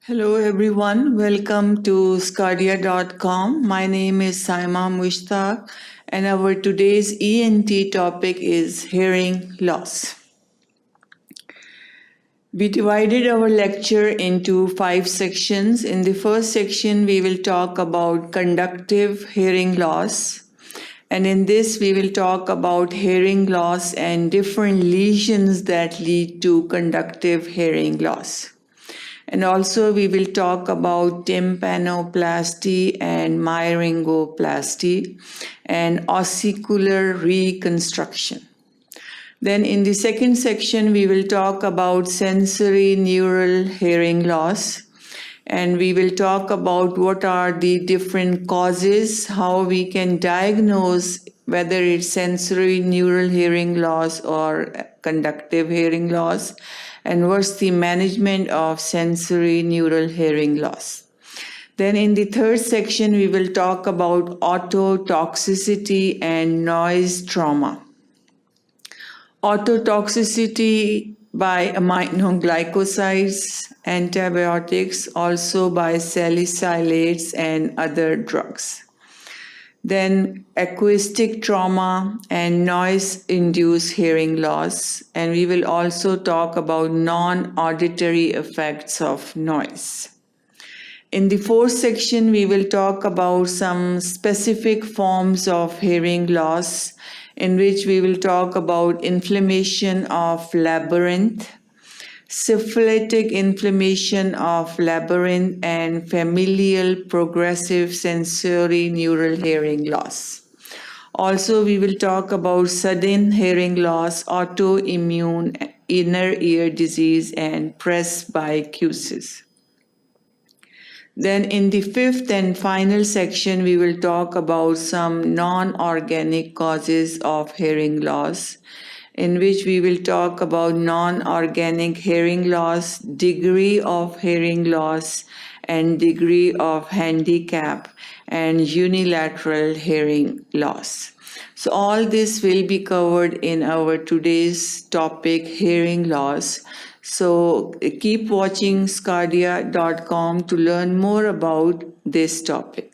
Hello everyone, welcome to sqadia.com. My name is Saima Mushtaq and our today's ENT topic is hearing loss. We divided our lecture into 5 sections. In the first section, we will talk about conductive hearing loss. And in this, we will talk about hearing loss and different lesions that lead to conductive hearing loss. And also we will talk about tympanoplasty and myringoplasty and ossicular reconstruction. Then in the second section, we will talk about sensorineural hearing loss. And we will talk about what are the different causes, how we can diagnose whether it's sensorineural hearing loss or conductive hearing loss, and what's the management of sensorineural hearing loss. Then in the third section, we will talk about ototoxicity and noise trauma. Ototoxicity by aminoglycosides, antibiotics, also by salicylates and other drugs. Then acoustic trauma and noise-induced hearing loss. And we will also talk about non-auditory effects of noise. In the fourth section, we will talk about some specific forms of hearing loss, in which we will talk about inflammation of labyrinth, syphilitic inflammation of labyrinth, and familial progressive sensorineural hearing loss. Also, we will talk about sudden hearing loss, autoimmune inner ear disease, and presbycusis. Then in the fifth and final section, we will talk about some non-organic causes of hearing loss, in which we will talk about non-organic hearing loss, degree of hearing loss, and degree of handicap, and unilateral hearing loss. So all this will be covered in our today's topic, hearing loss. So keep watching sqadia.com to learn more about this topic.